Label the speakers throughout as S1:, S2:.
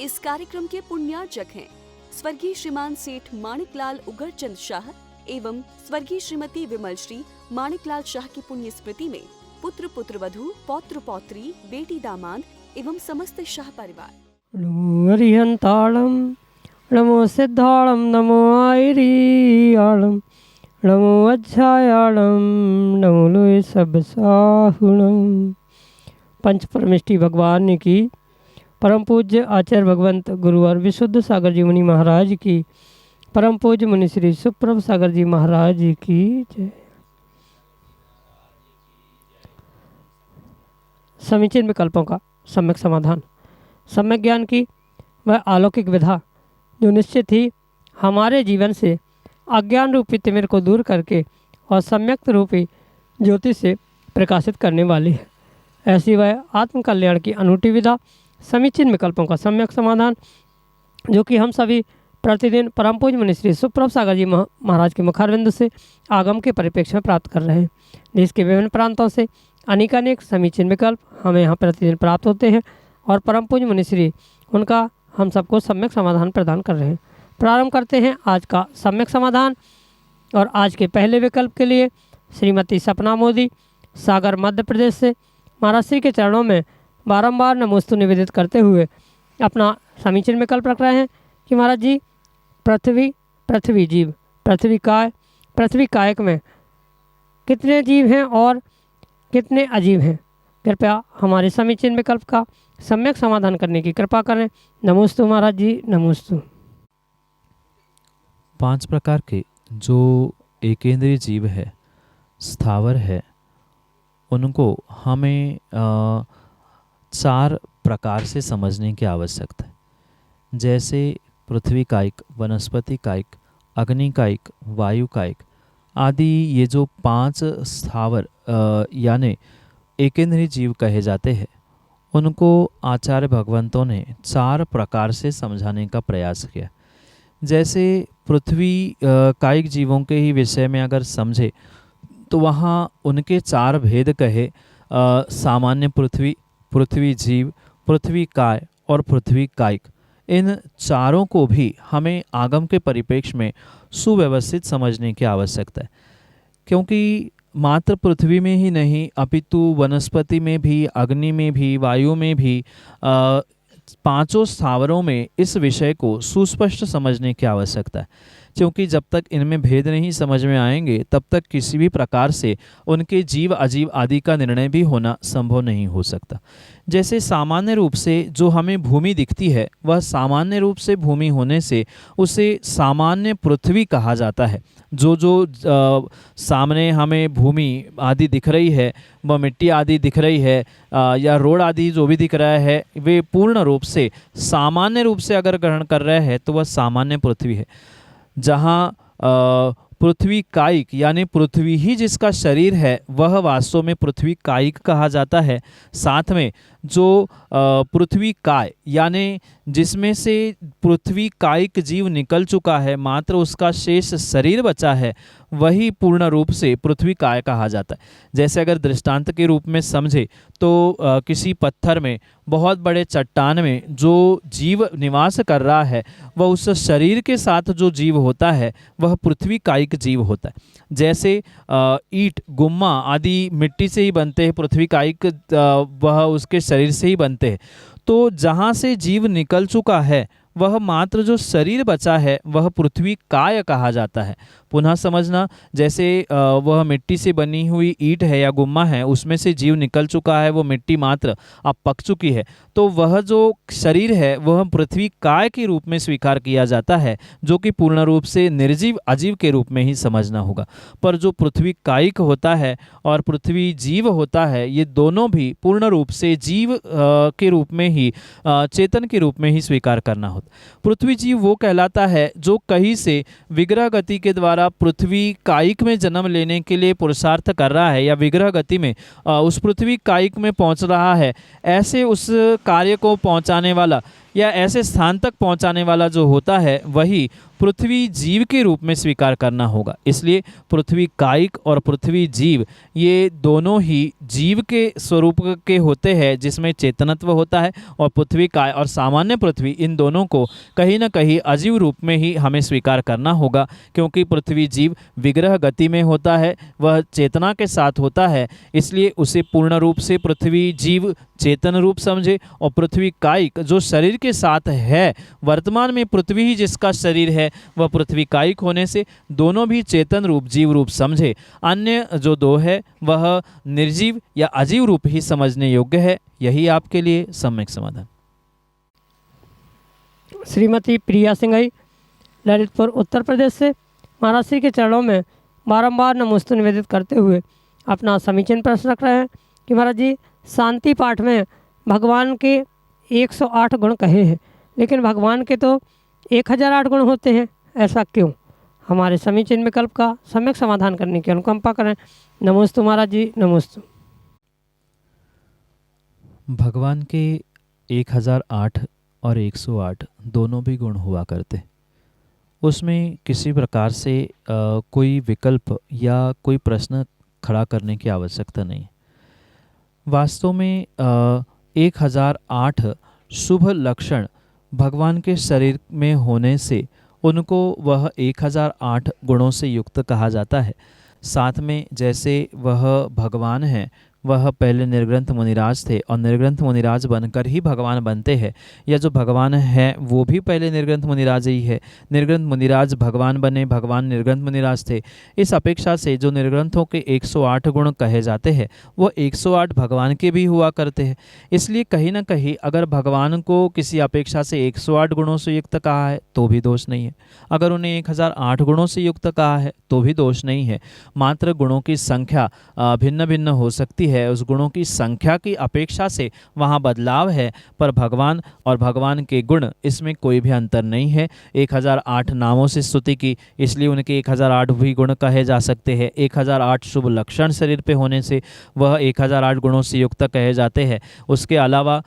S1: इस कार्यक्रम के पुण्यार्चक हैं स्वर्गीय श्रीमान सेठ माणिकलाल उगरचंद शाह एवं स्वर्गीय श्रीमती विमल श्री माणिकलाल शाह की पुण्य स्मृति में पुत्र पुत्रवधू पौत्र पौत्री बेटी दामाद एवं समस्त शाह परिवार।
S2: नमो अरिहंताणम नमो सिद्धाणम नमो आयरियाणम नमो अध्यायाणम नमो लोय सब साहुणम। पंच परमेष्टि भगवान की परम पूज्य आचार्य भगवंत गुरुवर विशुद्ध सागर जी मुनि महाराज की परम पूज्य मुनि श्री सुप्रभ सागर जी महाराज की जय। समीचीन विकल्पों का सम्यक समाधान। सम्यक ज्ञान की वह अलौकिक विधा जो निश्चित ही हमारे जीवन से अज्ञान रूपी तिमिर को दूर करके और सम्यक रूपी ज्योति से प्रकाशित करने वाली है, ऐसी वह आत्म कल्याण की अनूठी विधा। समीचीन विकल्पों का सम्यक समाधान जो कि हम सभी प्रतिदिन परम पूज्य मुनि श्री सुप्रभ सागर जी महाराज के मुखारविंद से आगम के परिप्रेक्ष्य में प्राप्त कर रहे हैं। देश के विभिन्न प्रांतों से अनेकानेक समीचीन विकल्प हमें यहाँ प्रतिदिन प्राप्त होते हैं और परम पूज्य मुनि श्री उनका हम सबको सम्यक समाधान प्रदान कर रहे हैं। प्रारंभ करते हैं आज का सम्यक समाधान। और आज के पहले विकल्प के लिए श्रीमती सपना मोदी सागर मध्य प्रदेश से महाराज श्री के चरणों में बारंबार नमोस्तु निवेदित करते हुए अपना समीचीन विकल्प रख रहे हैं कि महाराज जी पृथ्वी जीव पृथ्वी कायक में कितने जीव हैं और कितने अजीब हैं। कृपया हमारे समीचीन विकल्प का सम्यक समाधान करने की कृपा करें। नमोस्तु महाराज जी नमोस्तु।
S3: 5 प्रकार के जो एकेंद्रीय जीव है, स्थावर है, उनको हमें 4 प्रकार से समझने की आवश्यकता है। जैसे पृथ्वी कायिक, वनस्पति कायिक, अग्नि कायिक, वायु कायिक आदि ये जो 5 स्थावर यानी एकेंद्रीय जीव कहे जाते हैं, उनको आचार्य भगवंतों ने 4 प्रकार से समझाने का प्रयास किया। जैसे पृथ्वी कायिक जीवों के ही विषय में अगर समझे तो वहाँ उनके 4 भेद कहे, सामान्य पृथ्वी जीव, पृथ्वी काय और पृथ्वी कायिक। इन चारों को भी हमें आगम के परिप्रेक्ष्य में सुव्यवस्थित समझने की आवश्यकता है, क्योंकि मात्र पृथ्वी में ही नहीं अपितु वनस्पति में भी, अग्नि में भी, वायु में भी 5 स्थावरों में इस विषय को सुस्पष्ट समझने की आवश्यकता है। क्योंकि जब तक इनमें भेद नहीं समझ में आएंगे तब तक किसी भी प्रकार से उनके जीव अजीव आदि का निर्णय भी होना संभव नहीं हो सकता। जैसे सामान्य रूप से जो हमें भूमि दिखती है, वह सामान्य रूप से भूमि होने से उसे सामान्य पृथ्वी कहा जाता है। जो सामने हमें भूमि आदि दिख रही है, वह मिट्टी आदि दिख रही है या रोड आदि जो भी दिख रहा है, वे पूर्ण रूप से सामान्य रूप से अगर ग्रहण कर रहे हैं तो वह सामान्य पृथ्वी है। जहाँ पृथ्वी कायिक यानी पृथ्वी ही जिसका शरीर है वह वास्तव में पृथ्वी कायिक कहा जाता है। साथ में जो पृथ्वी काय यानी जिसमें से पृथ्वी कायिक जीव निकल चुका है, मात्र उसका शेष शरीर बचा है, वही पूर्ण रूप से पृथ्वी काय कहा जाता है। जैसे अगर दृष्टांत के रूप में समझे तो किसी पत्थर में, बहुत बड़े चट्टान में जो जीव निवास कर रहा है, वह उस शरीर के साथ जो जीव होता है वह पृथ्वी कायिक जीव होता है। जैसे ईंट, गुम्मा आदि मिट्टी से ही बनते हैं, पृथ्वी कायिक वह उसके शरीर से ही बनते हैं। तो जहाँ से जीव निकल चुका है वह मात्र जो शरीर बचा है वह पृथ्वी काय कहा जाता है। पुनः समझना, जैसे वह मिट्टी से बनी हुई ईंट है या गुम्मा है, उसमें से जीव निकल चुका है, वो मिट्टी मात्र अब पक चुकी है, तो वह जो शरीर है वह पृथ्वी काय के रूप में स्वीकार किया जाता है, जो कि पूर्ण रूप से निर्जीव अजीव के रूप में ही समझना होगा। पर जो पृथ्वी कायिक होता है और पृथ्वी जीव होता है, ये दोनों भी पूर्ण रूप से जीव के रूप में ही, चेतन के रूप में ही स्वीकार करना होता। पृथ्वी जीव वो कहलाता है जो कहीं से विग्रह गति के द्वारा पृथ्वी कायिक में जन्म लेने के लिए पुरुषार्थ कर रहा है या विग्रह गति में उस पृथ्वी कायिक में पहुंच रहा है। ऐसे उस कार्य को पहुंचाने वाला या ऐसे स्थान तक पहुंचाने वाला जो होता है वही पृथ्वी जीव के रूप में स्वीकार करना होगा। इसलिए पृथ्वी कायिक और पृथ्वी जीव ये दोनों ही जीव के स्वरूप के होते हैं, जिसमें चेतनत्व होता है, और पृथ्वी काय और सामान्य पृथ्वी, इन दोनों को कहीं ना कहीं अजीव रूप में ही हमें स्वीकार करना होगा, क्योंकि पृथ्वी जीव विग्रह गति में होता है, वह चेतना के साथ होता है। इसलिए उसे पूर्ण रूप से पृथ्वी जीव चेतन रूप समझे, और पृथ्वी कायिक जो शरीर के साथ है, वर्तमान में पृथ्वी ही जिसका शरीर है वह पृथ्वी कायिक होने से दोनों भी चेतन रूप जीव रूप समझे। अन्य जो दो है वह निर्जीव या अजीव रूप ही समझने योग्य है। यही आपके लिए सम्यक समाधान।
S2: श्रीमती प्रिया सिंघई, ललितपुर उत्तर प्रदेश से महाराज श्री के चरणों में बारंबार नमोस्तु निवेदित करते हुए अपना समीचीन प्रश्न रख रहे हैं कि महाराज जी, शांति पाठ में भगवान के 108 गुण कहे हैं, लेकिन भगवान के तो 1008 गुण होते हैं, ऐसा क्यों? हमारे समीचीन विकल्प का सम्यक समाधान करने की अनुकंपा करें। नमोस्तु महाराज जी, नमोस्तु।
S3: भगवान के 1008 और 108 दोनों भी गुण हुआ करते, उसमें किसी प्रकार से कोई विकल्प या कोई प्रश्न खड़ा करने की आवश्यकता नहीं। वास्तव में 1008 शुभ लक्षण भगवान के शरीर में होने से उनको वह 1008 गुणों से युक्त कहा जाता है। साथ में जैसे वह भगवान हैं, वह पहले निर्ग्रंथ मुनिराज थे और निर्ग्रंथ मुनिराज बनकर ही भगवान बनते हैं, या जो भगवान है वो भी पहले निर्ग्रंथ मुनिराज ही है। निर्ग्रंथ मुनिराज भगवान बने, भगवान निर्ग्रंथ मुनिराज थे। इस अपेक्षा से जो निर्ग्रंथों के 108 गुण कहे जाते हैं वो 108 भगवान के भी हुआ करते हैं। इसलिए कहीं ना कहीं अगर भगवान को किसी अपेक्षा से 108 गुणों से युक्त कहा है तो भी दोष नहीं है, अगर उन्हें 1008 गुणों से युक्त कहा है तो भी दोष नहीं है। मात्र गुणों की संख्या भिन्न भिन्न हो सकती है, उस गुणों की संख्या की अपेक्षा से वहाँ बदलाव है, पर भगवान और भगवान के गुण इसमें कोई भी अंतर नहीं है। 1008 नामों से स्तुति की, इसलिए उनके 1008 भी गुण कहे जा सकते हैं। 1008 शुभ लक्षण शरीर पे होने से वह 1008 गुणों से युक्त कहे जाते हैं। उसके अलावा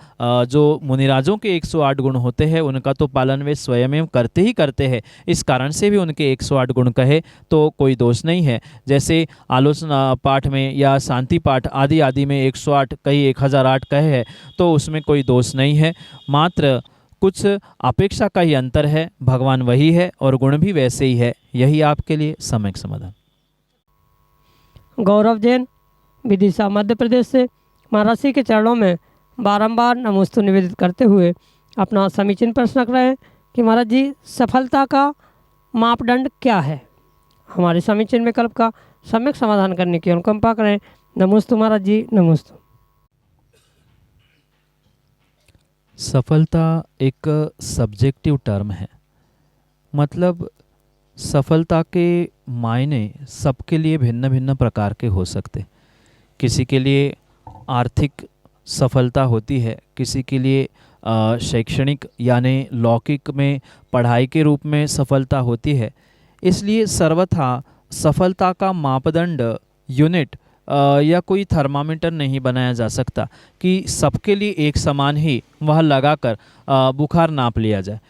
S3: जो मुनिराजों के 108 गुण होते हैं उनका तो पालन वे स्वयं करते ही करते हैं, इस कारण से भी उनके 108 गुण कहे तो कोई दोष नहीं है। जैसे आलोचना पाठ में या शांति पाठ आदि में 108 कहीं 1008 कहे है तो उसमें कोई दोष नहीं है, मात्र कुछ अपेक्षा का ही अंतर है। भगवान वही है और गुण भी वैसे ही है। यही आपके लिए सम्यक समाधान।
S2: गौरव जैन, विदिशा मध्य प्रदेश से महाराज श्री के चरणों में बारंबार नमोस्तु निवेदित करते हुए अपना समीचीन प्रश्न रख रहे हैं कि महाराज जी, सफलता का मापदंड क्या है? हमारे समीचीन विकल्प का सम्यक समाधान करने की अनुकंपा करें। नमोस्तु महाराज जी, नमोस्तु।
S3: सफलता एक सब्जेक्टिव टर्म है, मतलब सफलता के मायने सबके लिए भिन्न भिन्न प्रकार के हो सकते। किसी के लिए आर्थिक सफलता होती है, किसी के लिए शैक्षणिक यानी लौकिक में पढ़ाई के रूप में सफलता होती है। इसलिए सर्वथा सफलता का मापदंड यूनिट या कोई थर्मामीटर नहीं बनाया जा सकता कि सबके लिए एक समान ही वह लगाकर बुखार नाप लिया जाए,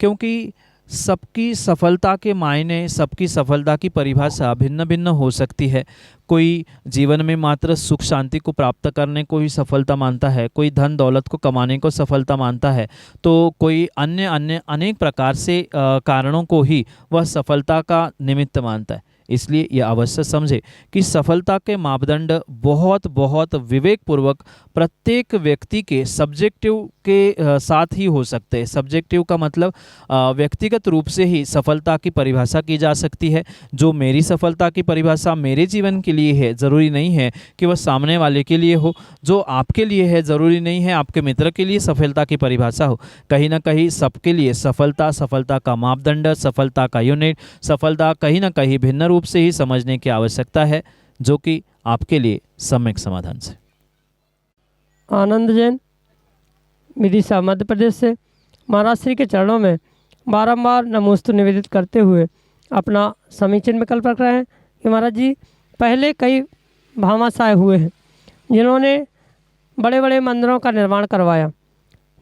S3: क्योंकि सबकी सफलता के मायने, सबकी सफलता की परिभाषा भिन्न भिन्न हो सकती है। कोई जीवन में मात्र सुख शांति को प्राप्त करने को ही सफलता मानता है, कोई धन दौलत को कमाने को सफलता मानता है, तो कोई अन्य अनेक प्रकार से कारणों को ही वह सफलता का निमित्त मानता है। इसलिए यह अवश्य समझे कि सफलता के मापदंड बहुत बहुत विवेकपूर्वक प्रत्येक व्यक्ति के सब्जेक्टिव के साथ ही हो सकते हैं। सब्जेक्टिव का मतलब व्यक्तिगत रूप से ही सफलता की परिभाषा की जा सकती है। जो मेरी सफलता की परिभाषा मेरे जीवन के लिए है, ज़रूरी नहीं है कि वह सामने वाले के लिए हो। जो आपके लिए है, ज़रूरी नहीं है आपके मित्र के लिए सफलता की परिभाषा हो। कहीं ना कहीं सबके लिए सफलता का मापदंड, सफलता का यूनिट, सफलता कहीं ना कहीं भिन्न रूप से ही समझने की आवश्यकता है, जो कि आपके लिए सम्यक समाधान से।
S2: आनंद जैन, विदिशा मध्य प्रदेश से महाराज श्री के चरणों में बारंबार नमोस्तु निवेदित करते हुए अपना समीचीन विकल्प रख रहे हैं कि महाराज जी, पहले कई भामाशाह हुए हैं जिन्होंने बड़े बड़े मंदिरों का निर्माण करवाया।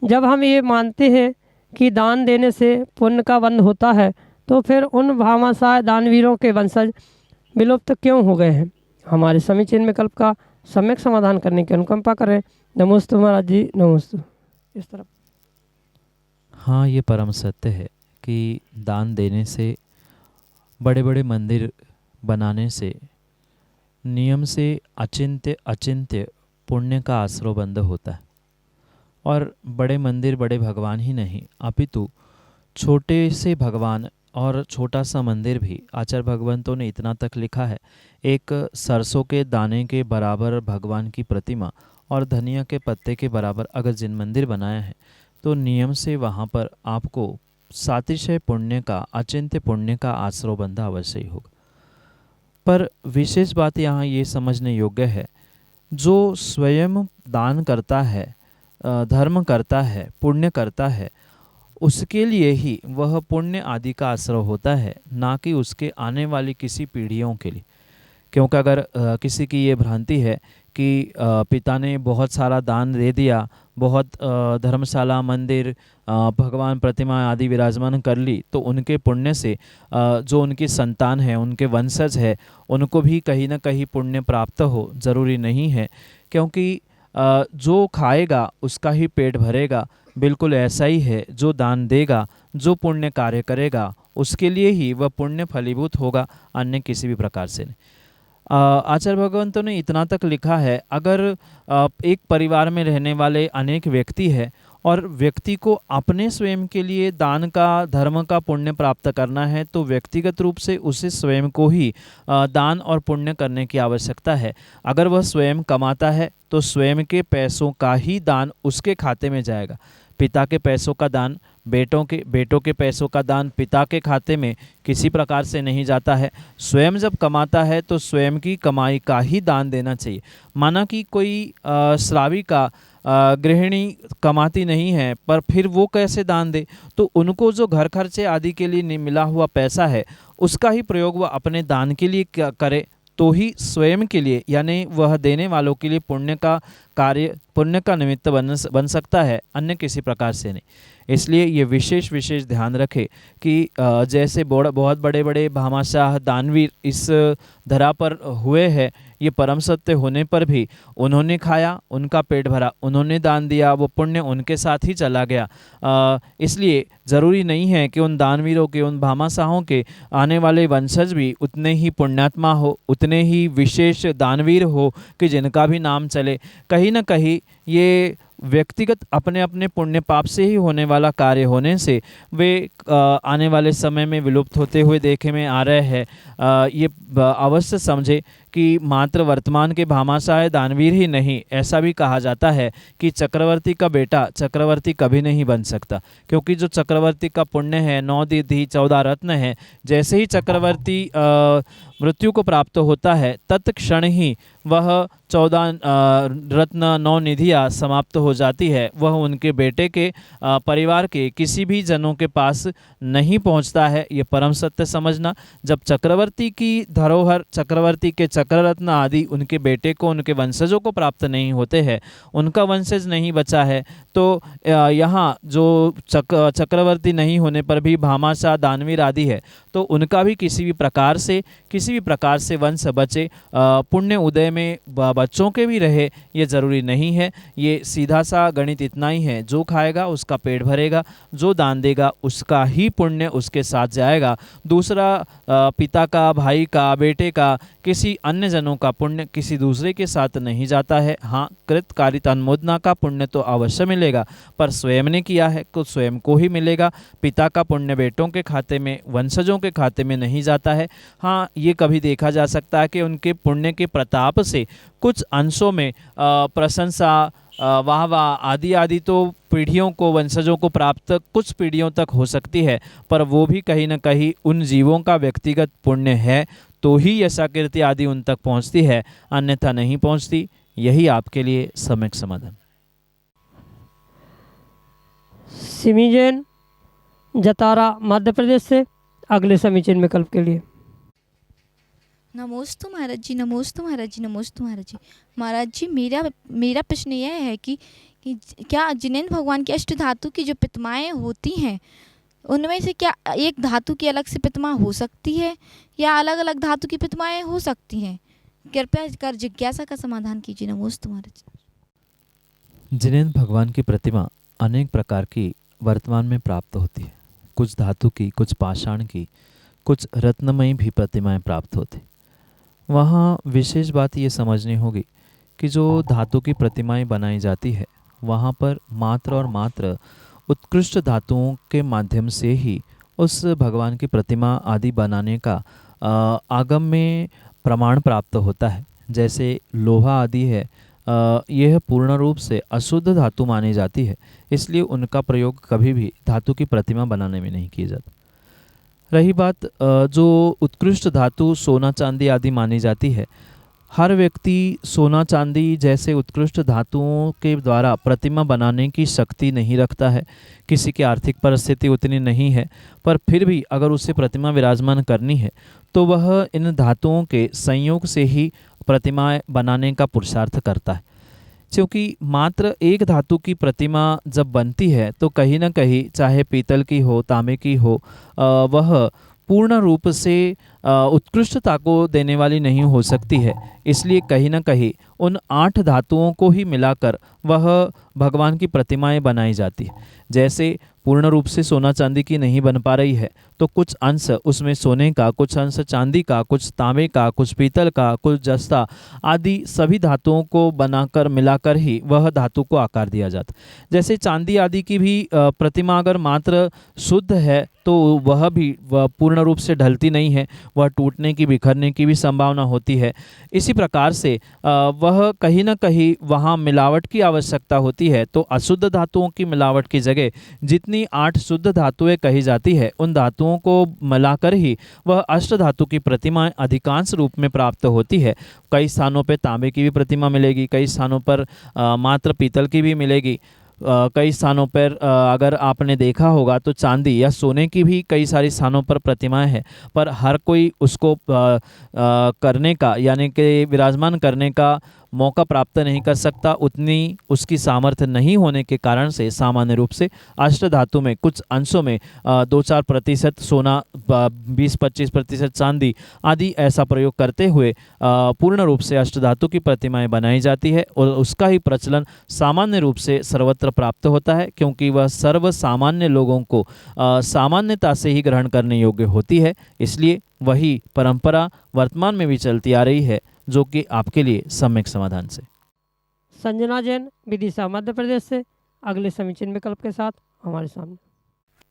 S2: जब हम ये मानते हैं कि दान देने से पुण्य का बंध होता है, तो फिर उन भामाशाह दानवीरों के वंशज विलुप्त क्यों हो गए हैं? हमारे समीचीन विकल्प का सम्यक समाधान करने की अनुकंपा करें। नमोस्तु महाराज जी, नमोस्तु। इस तरफ
S3: हाँ, ये परम सत्य है कि दान देने से, बड़े बड़े मंदिर बनाने से, नियम से अचिंत्य अचिंत्य पुण्य का आश्रय बंद होता है। और बड़े मंदिर बड़े भगवान ही नहीं, अपितु छोटे से भगवान और छोटा सा मंदिर भी, आचार्य भगवंतों ने इतना तक लिखा है, एक सरसों के दाने के बराबर भगवान की प्रतिमा और धनिया के पत्ते के बराबर अगर जिन मंदिर बनाया है तो नियम से वहाँ पर आपको सातिशय पुण्य का, अचिंत्य पुण्य का आश्रय बंधा अवश्य ही होगा। पर विशेष बात यहाँ ये समझने योग्य है, जो स्वयं दान करता है, धर्म करता है, पुण्य करता है, उसके लिए ही वह पुण्य आदि का आश्रय होता है, ना कि उसके आने वाली किसी पीढ़ियों के लिए। क्योंकि अगर किसी की ये भ्रांति है कि पिता ने बहुत सारा दान दे दिया, बहुत धर्मशाला, मंदिर, भगवान प्रतिमा आदि विराजमान कर ली, तो उनके पुण्य से जो उनकी संतान है, उनके वंशज है, उनको भी कहीं ना कहीं पुण्य प्राप्त हो, ज़रूरी नहीं है। क्योंकि जो खाएगा उसका ही पेट भरेगा। बिल्कुल ऐसा ही है, जो दान देगा, जो पुण्य कार्य करेगा, उसके लिए ही वह पुण्य फलीभूत होगा, अन्य किसी भी प्रकार से नहीं। आचार्य भगवंतों ने इतना तक लिखा है, अगर एक परिवार में रहने वाले अनेक व्यक्ति है और व्यक्ति को अपने स्वयं के लिए दान का, धर्म का पुण्य प्राप्त करना है, तो व्यक्तिगत रूप से उसे स्वयं को ही दान और पुण्य करने की आवश्यकता है। अगर वह स्वयं कमाता है तो स्वयं के पैसों का ही दान उसके खाते में जाएगा। पिता के पैसों का दान बेटों के पैसों का दान पिता के खाते में किसी प्रकार से नहीं जाता है। स्वयं जब कमाता है तो स्वयं की कमाई का ही दान देना चाहिए। माना कि कोई श्राविका, गृहिणी कमाती नहीं है, पर फिर वो कैसे दान दे? तो उनको जो घर खर्चे आदि के लिए मिला हुआ पैसा है, उसका ही प्रयोग वह अपने दान के लिए करे, तो ही स्वयं के लिए, यानी वह देने वालों के लिए पुण्य का कार्य, पुण्य का निमित्त बन सकता है, अन्य किसी प्रकार से नहीं। इसलिए ये विशेष ध्यान रखे कि जैसे बहुत बड़े बड़े भामाशाह दानवीर इस धरा पर हुए हैं, ये परम सत्य होने पर भी उन्होंने खाया, उनका पेट भरा, उन्होंने दान दिया, वो पुण्य उनके साथ ही चला गया। इसलिए ज़रूरी नहीं है कि उन दानवीरों के, उन भामाशाहों के आने वाले वंशज भी उतने ही पुण्यात्मा हो, उतने ही विशेष दानवीर हो कि जिनका भी नाम चले। कहीं ना कहीं ये व्यक्तिगत अपने अपने पुण्य पाप से ही होने वाला कार्य होने से वे आने वाले समय में विलुप्त होते हुए देखे में आ रहे हैं। ये अवश्य समझे कि मात्र वर्तमान के भामाशाह दानवीर ही नहीं, ऐसा भी कहा जाता है कि चक्रवर्ती का बेटा चक्रवर्ती कभी नहीं बन सकता, क्योंकि जो चक्रवर्ती का पुण्य है, 9 निधि 14 रत्न है, जैसे ही चक्रवर्ती मृत्यु को प्राप्त होता है, तत्क्षण ही वह 14 रत्न 9 निधियाँ समाप्त हो जाती है। वह उनके बेटे के परिवार के किसी भी जनों के पास नहीं पहुंचता है। ये परम सत्य समझना। जब चक्रवर्ती की धरोहर, चक्रवर्ती के चक्ररत्न आदि उनके बेटे को, उनके वंशजों को प्राप्त नहीं होते हैं, उनका वंशज नहीं बचा है, तो यहाँ जो चक्रवर्ती नहीं होने पर भी भामाशाह दानवीर आदि है, तो उनका भी किसी भी प्रकार से वंश बचे, पुण्य उदय में बच्चों के भी रहे, ये ज़रूरी नहीं है। ये सीधा सा गणित इतना ही है, जो खाएगा उसका पेट भरेगा, जो दान देगा उसका ही पुण्य उसके साथ जाएगा। दूसरा पिता का, भाई का, बेटे का, किसी अन्य जनों का पुण्य किसी दूसरे के साथ नहीं जाता है। हाँ, कृतकारिता अनुमोदना का पुण्य तो अवश्य मिलेगा, पर स्वयं ने किया है तो स्वयं को ही मिलेगा। पिता का पुण्य बेटों के खाते में, वंशजों के खाते में नहीं जाता है। हाँ, ये कभी देखा जा सकता है कि उनके पुण्य के प्रताप से कुछ अंशों में प्रशंसा, वाह आदि तो पीढ़ियों को, वंशजों को प्राप्त कुछ पीढ़ियों तक हो सकती है, पर वो भी कहीं न कहीं उन जीवों का व्यक्तिगत पुण्य है, तो ही यशाकीर्ति आदि उन तक पहुंचती है, अन्यथा नहीं पहुंचती। यही आपके लिए सम्यक समाधान।
S2: सिमीजैन जतारा मध्य प्रदेश से अगले समीचीन विकल्प के लिए।
S4: नमोस्तु महाराज जी, नमोस्तु महाराज जी, नमोस्तु महाराज जी। महाराज जी, मेरा प्रश्न यह है कि क्या जिनेंद्र भगवान की अष्ट धातु की जो प्रतिमाएं होती हैं, उनमें से क्या एक धातु की अलग से प्रतिमा हो सकती है या अलग अलग धातु की प्रतिमाएं हो सकती हैं? कृपया कर जिज्ञासा का समाधान कीजिए। नमोस्तु महाराज।
S3: जिनेंद्र भगवान की प्रतिमा अनेक प्रकार की वर्तमान में प्राप्त होती है। कुछ धातु की, कुछ पाषाण की, कुछ रत्नमयी भी प्रतिमाएं प्राप्त होती। वहाँ विशेष बात ये समझनी होगी कि जो धातु की प्रतिमाएं बनाई जाती है वहाँ पर मात्र और मात्र उत्कृष्ट धातुओं के माध्यम से ही उस भगवान की प्रतिमा आदि बनाने का आगम में प्रमाण प्राप्त होता है। जैसे लोहा आदि है, यह पूर्ण रूप से अशुद्ध धातु मानी जाती है, इसलिए उनका प्रयोग कभी भी धातु की प्रतिमा बनाने में नहीं किया जाता। रही बात जो उत्कृष्ट धातु सोना चांदी आदि मानी जाती है, हर व्यक्ति सोना चांदी जैसे उत्कृष्ट धातुओं के द्वारा प्रतिमा बनाने की शक्ति नहीं रखता है। किसी की आर्थिक परिस्थिति उतनी नहीं है, पर फिर भी अगर उसे प्रतिमा विराजमान करनी है तो वह इन धातुओं के संयोग से ही प्रतिमा बनाने का पुरुषार्थ करता है। क्योंकि मात्र एक धातु की प्रतिमा जब बनती है तो कहीं ना कहीं, चाहे पीतल की हो, तांबे की हो, वह पूर्ण रूप से उत्कृष्टता को देने वाली नहीं हो सकती है। इसलिए कहीं ना कहीं उन 8 धातुओं को ही मिलाकर वह भगवान की प्रतिमाएं बनाई जाती है। जैसे पूर्ण रूप से सोना चांदी की नहीं बन पा रही है तो कुछ अंश उसमें सोने का, कुछ अंश चांदी का, कुछ तांबे का, कुछ पीतल का, कुछ जस्ता आदि सभी धातुओं को बनाकर मिलाकर ही वह धातु को आकार दिया जाता। जैसे चांदी आदि की भी प्रतिमा अगर मात्र शुद्ध है तो वह पूर्ण रूप से ढलती नहीं है, वह टूटने की, बिखरने की भी संभावना होती है। इसी प्रकार से वह कहीं ना कहीं वहाँ मिलावट की आवश्यकता होती है। तो अशुद्ध धातुओं की मिलावट की जगह जितनी 8 शुद्ध धातुएं कही जाती है उन धातुओं को मिलाकर ही वह अष्ट धातु की प्रतिमाएं अधिकांश रूप में प्राप्त होती है। कई स्थानों पर तांबे की भी प्रतिमा मिलेगी, कई स्थानों पर मात्र पीतल की भी मिलेगी, कई स्थानों पर अगर आपने देखा होगा तो चांदी या सोने की भी कई सारी स्थानों पर प्रतिमाएं हैं। पर हर कोई उसको करने का, यानी कि विराजमान करने का मौका प्राप्त नहीं कर सकता। उतनी उसकी सामर्थ्य नहीं होने के कारण से सामान्य रूप से अष्ट धातु में कुछ अंशों में 2-4% सोना, 20-25% चांदी आदि ऐसा प्रयोग करते हुए पूर्ण रूप से अष्ट धातु की प्रतिमाएं बनाई जाती है और उसका ही प्रचलन सामान्य रूप से सर्वत्र प्राप्त होता है, क्योंकि वह सर्व सामान्य लोगों को सामान्यता से ही ग्रहण करने योग्य होती है। इसलिए वही परंपरा वर्तमान में भी चलती आ रही है, जो कि आपके लिए सम्यक समाधान से।
S2: संजना जैन, विदिशा, मध्य प्रदेश से अगले समीचीन विकल्प के साथ हमारे सामने।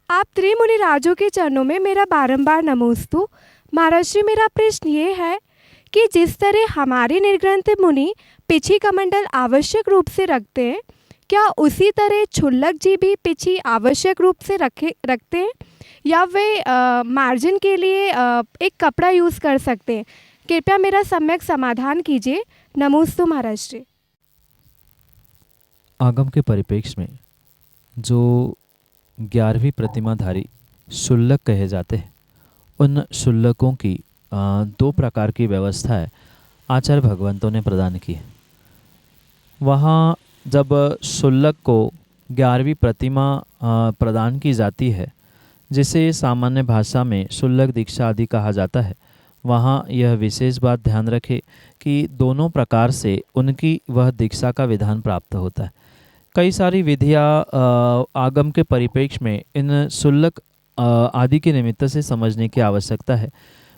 S5: आप त्रिमुनि राजों के चरणों में मेरा बारंबार नमोस्तु। महाराज जी, मेरा प्रश्न ये है कि जिस तरह हमारे निर्ग्रंथ मुनि पिछी कमंडल आवश्यक रूप से रखते हैं, क्या उसी तरह क्षुल्लक जी भी पिछी आवश्यक रूप से रखते हैं या वे मार्जिन के लिए एक कपड़ा यूज़ कर सकते हैं? कृपया मेरा सम्यक समाधान कीजिए। नमोस्तु महाराज जी।
S3: आगम के परिप्रेक्ष्य में जो 11वीं प्रतिमाधारी शुल्लक कहे जाते हैं, उन शुल्लकों की 2 प्रकार की व्यवस्था है आचार्य भगवंतों ने प्रदान की है। वहाँ जब शुल्लक को 11वीं प्रतिमा प्रदान की जाती है, जिसे सामान्य भाषा में शुल्लक दीक्षा आदि कहा जाता है, वहाँ यह विशेष बात ध्यान रखें कि दोनों प्रकार से उनकी वह दीक्षा का विधान प्राप्त होता है। कई सारी विधियाँ आगम के परिप्रेक्ष्य में इन शुल्लक आदि के निमित्त से समझने की आवश्यकता है।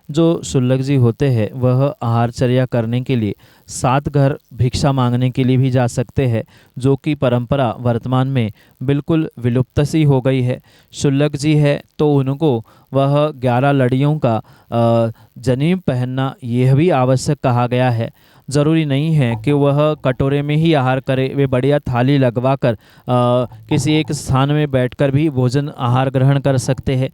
S3: जो शुल्लक जी होते हैं वह आहारचर्या करने के लिए 7 घर भिक्षा मांगने के लिए भी जा सकते हैं, जो कि परंपरा वर्तमान में बिल्कुल विलुप्त सी हो गई है। शुल्लक जी है तो उनको वह 11 लड़ियों का जनीब पहनना यह भी आवश्यक कहा गया है। ज़रूरी नहीं है कि वह कटोरे में ही आहार करे, वे बढ़िया थाली लगवाकर किसी एक स्थान में बैठकर भी भोजन आहार ग्रहण कर सकते हैं।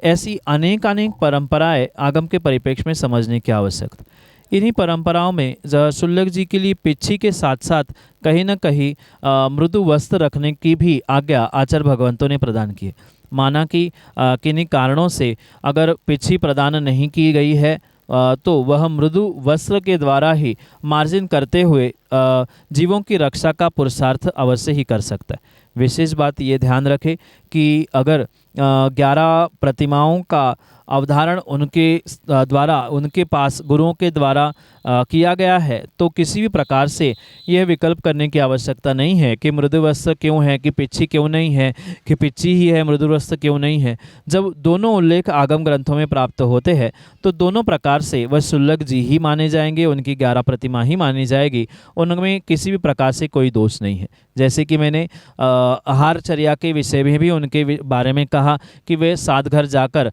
S3: ऐसी अनेक परंपराएं आगम के परिप्रेक्ष्य में समझने की आवश्यकता। इन्हीं परंपराओं में शुल्लक जी के लिए पिच्छी के साथ साथ कहीं न कहीं मृदु वस्त्र रखने की भी आज्ञा आचार्य भगवंतों ने प्रदान की है। माना कि किन्हीं कारणों से अगर पिच्छी प्रदान नहीं की गई है तो वह मृदु वस्त्र के द्वारा ही मार्जिन करते हुए जीवों की रक्षा का पुरुषार्थ अवश्य ही कर सकता है। विशेष बात ये ध्यान रखें कि अगर 11 प्रतिमाओं का अवधारण उनके द्वारा, उनके पास गुरुओं के द्वारा किया गया है, तो किसी भी प्रकार से यह विकल्प करने की आवश्यकता नहीं है कि मृदुवस्त्र क्यों है, कि पिच्छी क्यों नहीं है, कि पिच्छी ही है, मृदुवस्त्र क्यों नहीं है। जब दोनों उल्लेख आगम ग्रंथों में प्राप्त होते हैं तो दोनों प्रकार से वह शुल्लक जी ही माने जाएंगे, उनकी 11 प्रतिमा ही मानी जाएगी, उनमें किसी भी प्रकार से कोई दोष नहीं है। जैसे कि मैंने आहारचर्या के विषय में भी उनके बारे में कहा कि वे सात घर जाकर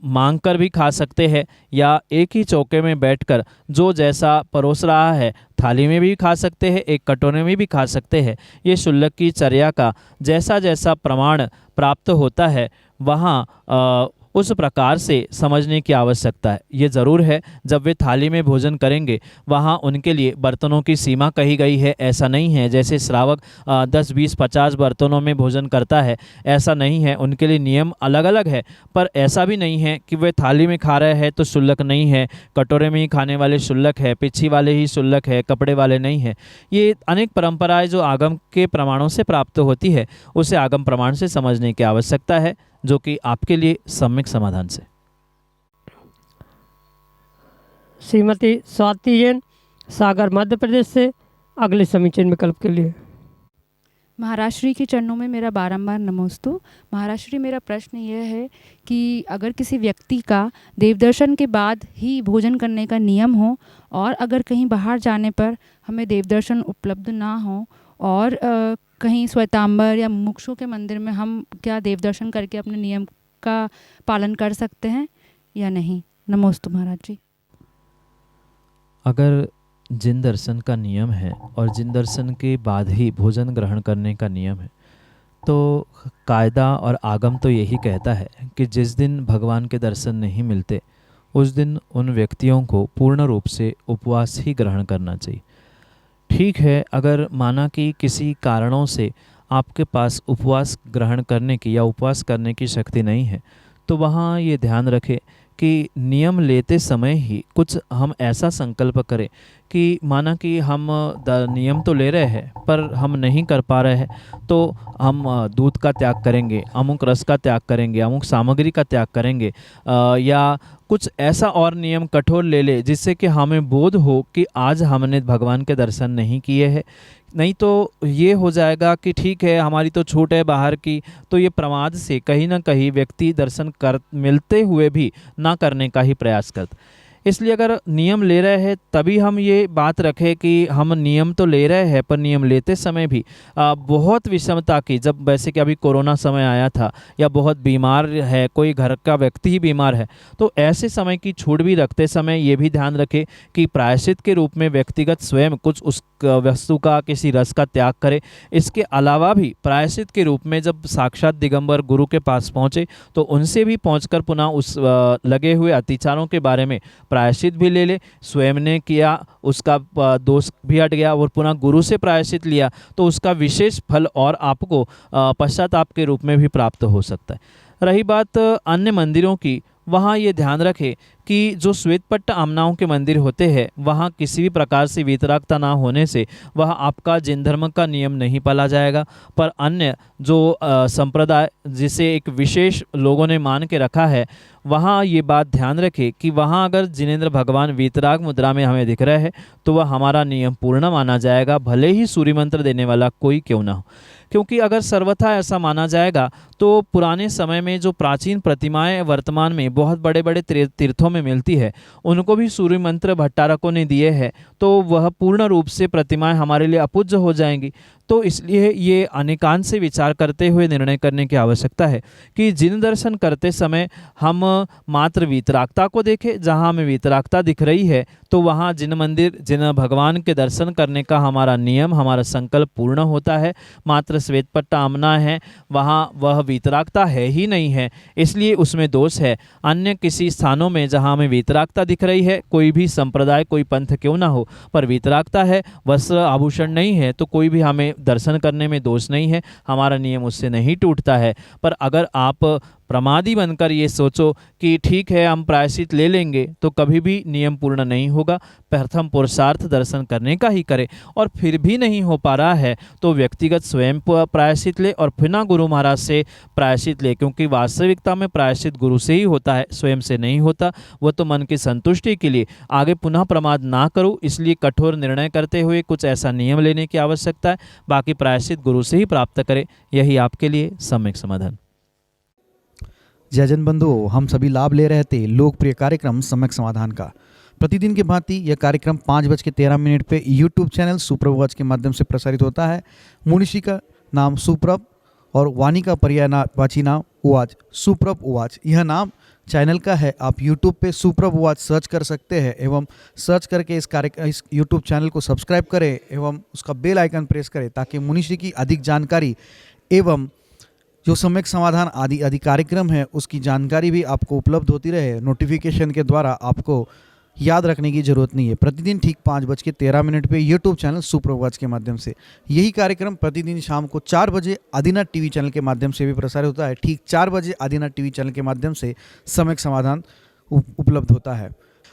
S3: मांग कर भी खा सकते हैं, या एक ही चौके में बैठकर जो जैसा परोस रहा है थाली में भी खा सकते हैं, एक कटोरे में भी खा सकते हैं। ये शुल्लक की चर्या का जैसा जैसा प्रमाण प्राप्त होता है वहाँ उस प्रकार से समझने की आवश्यकता है। ये ज़रूर है जब वे थाली में भोजन करेंगे वहाँ उनके लिए बर्तनों की सीमा कही गई है, ऐसा नहीं है जैसे श्रावक 10, 20, 50 बर्तनों में भोजन करता है, ऐसा नहीं है, उनके लिए नियम अलग अलग है। पर ऐसा भी नहीं है कि वे थाली में खा रहे हैं तो शुल्लक नहीं है, कटोरे में ही खाने वाले शुल्लक है, पिच्छी वाले ही शुल्लक है, कपड़े वाले नहीं है। ये अनेक परंपराएं जो आगम के प्रमाणों से प्राप्त होती है उसे आगम प्रमाण से समझने की आवश्यकता है, जो कि आपके लिए सम्यक समाधान से।
S2: श्रीमती स्वाति जैन, सागर, मध्य प्रदेश से, अगले समीचीन विकल्प के लिए।
S6: महाराष्ट्री के चरणों में मेरा बारंबार नमोस्तु। महाराष्ट्री, मेरा प्रश्न यह है कि अगर किसी व्यक्ति का देवदर्शन के बाद ही भोजन करने का नियम हो और अगर कहीं बाहर जाने पर हमें देवदर्शन उपलब्ध ना हो और कहीं श्वेतांबर या मुमुक्षु के मंदिर में हम क्या देवदर्शन करके अपने नियम का पालन कर सकते हैं या नहीं? नमोस्तु महाराज जी।
S3: अगर जिन दर्शन का नियम है और जिन दर्शन के बाद ही भोजन ग्रहण करने का नियम है, तो कायदा और आगम तो यही कहता है कि जिस दिन भगवान के दर्शन नहीं मिलते उस दिन उन व्यक्तियों को पूर्ण रूप से उपवास ही ग्रहण करना चाहिए। ठीक है, अगर माना कि किसी कारणों से आपके पास उपवास ग्रहण करने की या उपवास करने की शक्ति नहीं है, तो वहाँ ये ध्यान रखें कि नियम लेते समय ही कुछ हम ऐसा संकल्प करें कि माना कि हम नियम तो ले रहे हैं पर हम नहीं कर पा रहे हैं, तो हम दूध का त्याग करेंगे, अमुक रस का त्याग करेंगे, अमुक सामग्री का त्याग करेंगे, या कुछ ऐसा और नियम कठोर ले ले जिससे कि हमें बोध हो कि आज हमने भगवान के दर्शन नहीं किए हैं। नहीं तो ये हो जाएगा कि ठीक है हमारी तो छूट है बाहर की, तो ये प्रमाद से कहीं ना कहीं व्यक्ति दर्शन कर मिलते हुए भी ना करने का ही प्रयास करता। इसलिए अगर नियम ले रहे हैं तभी हम ये बात रखें कि हम नियम तो ले रहे हैं पर नियम लेते समय भी बहुत विषमता की, जब वैसे कि अभी कोरोना समय आया था या बहुत बीमार है, कोई घर का व्यक्ति ही बीमार है, तो ऐसे समय की छूट भी रखते समय ये भी ध्यान रखें कि प्रायश्चित के रूप में व्यक्तिगत स्वयं कुछ उस वस्तु का, किसी रस का त्याग करे। इसके अलावा भी प्रायश्चित के रूप में जब साक्षात दिगंबर गुरु के पास पहुँचे तो उनसे भी पहुँचकर पुनः उस लगे हुए अतिचारों के बारे में प्रायश्चित भी ले ले। स्वयं ने किया उसका दोष भी हट गया और पुनः गुरु से प्रायश्चित लिया तो उसका विशेष फल और आपको पश्चाताप के रूप में भी प्राप्त हो सकता है। रही बात अन्य मंदिरों की, वहाँ ये ध्यान रखें कि जो श्वेतपट्ट आमनाओं के मंदिर होते हैं वहाँ किसी भी प्रकार से वितरागता ना होने से वह आपका जैन धर्म का नियम नहीं पाला जाएगा। पर अन्य जो संप्रदाय जिसे एक विशेष लोगों ने मान के रखा है, वहाँ ये बात ध्यान रखें कि वहाँ अगर जिनेंद्र भगवान वीतराग मुद्रा में हमें दिख रहे हैं तो वह हमारा नियम पूर्ण माना जाएगा, भले ही सूर्य मंत्र देने वाला कोई क्यों ना हो। क्योंकि अगर सर्वथा ऐसा माना जाएगा तो पुराने समय में जो प्राचीन प्रतिमाएं वर्तमान में बहुत बड़े बड़े तीर्थों में मिलती है उनको भी सूर्य मंत्र भट्टारकों ने दिए हैं, तो वह पूर्ण रूप से प्रतिमाएं हमारे लिए अपूज्य हो जाएंगी। तो इसलिए ये अनेकांश से विचार करते हुए निर्णय करने की आवश्यकता है कि जिन दर्शन करते समय हम मात्र वीतरागता को देखें। जहाँ हमें वीतरागता दिख रही है तो वहाँ जिन मंदिर, जिन भगवान के दर्शन करने का हमारा नियम, हमारा संकल्प पूर्ण होता है। मात्र श्वेतपट्ट आमना है, वहाँ वह वीतरागता है ही नहीं है, इसलिए उसमें दोष है। अन्य किसी स्थानों में जहाँ हमें वीतरागता दिख रही है, कोई भी संप्रदाय, कोई पंथ क्यों ना हो, पर वीतरागता है, वस्त्र आभूषण नहीं है, तो कोई भी हमें दर्शन करने में दोष नहीं है, हमारा नियम उससे नहीं टूटता है। पर अगर आप प्रमादी बनकर ये सोचो कि ठीक है हम प्रायश्चित ले लेंगे, तो कभी भी नियम पूर्ण नहीं होगा। प्रथम पुरुषार्थ दर्शन करने का ही करें, और फिर भी नहीं हो पा रहा है तो व्यक्तिगत स्वयं प्रायश्चित ले और फिर गुरु महाराज से प्रायश्चित ले, क्योंकि वास्तविकता में प्रायश्चित गुरु से ही होता है, स्वयं से नहीं होता। वो तो मन की संतुष्टि के लिए। आगे पुनः प्रमाद ना करो, इसलिए कठोर निर्णय करते हुए कुछ ऐसा नियम लेने की आवश्यकता है। बाकी प्रायश्चित गुरु से ही प्राप्त करें, यही आपके लिए सम्यक समाधान।
S7: जयजन बंधुओं, हम सभी लाभ ले रहे थे लोकप्रिय कार्यक्रम सम्यक समाधान का। प्रतिदिन की भांति यह कार्यक्रम 5:13 पे यूट्यूब चैनल सुप्रभ उवाच के माध्यम से प्रसारित होता है। मुनिषी का नाम सुप्रभ और वाणी का पर्यायवाची नाम उवाच, सुप्रभ उवाच यह नाम चैनल का है। आप यूट्यूब पे सुप्रभ उवाच सर्च कर सकते हैं एवं सर्च करके इस यूट्यूब चैनल को सब्सक्राइब करें एवं उसका बेल आइकन प्रेस करें, ताकि मुनिषी की अधिक जानकारी एवं जो सम्यक समाधान आदि कार्यक्रम है उसकी जानकारी भी आपको उपलब्ध होती रहे। नोटिफिकेशन के द्वारा आपको याद रखने की जरूरत नहीं है। प्रतिदिन ठीक 5:13 पे यूट्यूब चैनल सुप्रभ उवाच के माध्यम से यही कार्यक्रम प्रतिदिन शाम को 4 बजे आदिनाथ टीवी चैनल के माध्यम से भी प्रसारित होता है। ठीक 4 बजे आदिनाथ टीवी चैनल के माध्यम से सम्यक समाधान उपलब्ध होता है।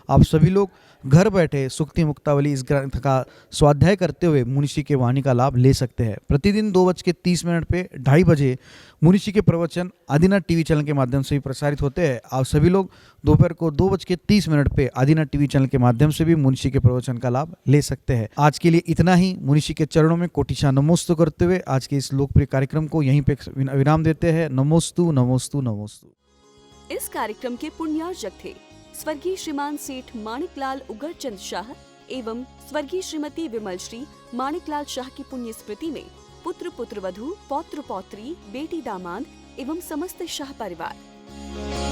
S7: आप सभी लोग घर बैठे सुक्ति मुक्तावली इस ग्रंथ का स्वाध्याय करते हुए मुनिषी के वाणी का लाभ ले सकते हैं। प्रतिदिन 2:30 पे 2:30 बजे मुनिषी के प्रवचन आदिनाथ टीवी चैनल के माध्यम से भी प्रसारित होते हैं। आप सभी लोग दोपहर को 2:30 पे आदिनाथ टीवी चैनल के माध्यम से भी मुनिषी के प्रवचन का लाभ ले सकते हैं। आज के लिए इतना ही। मुनिषी के चरणों में कोटिशा नमोस्तु करते हुए आज के इस लोकप्रिय कार्यक्रम को यहीं पे विराम देते हैं। नमोस्तु नमोस्तु नमोस्तु।
S1: इस कार्यक्रम के पुण्यार्जक थे स्वर्गीय श्रीमान सेठ माणिकलाल उगरचंद शाह एवं स्वर्गीय श्रीमती विमल श्री माणिकलाल शाह की पुण्य स्मृति में पुत्र पुत्रवधू, पौत्र पौत्री, बेटी दामाद एवं समस्त शाह परिवार।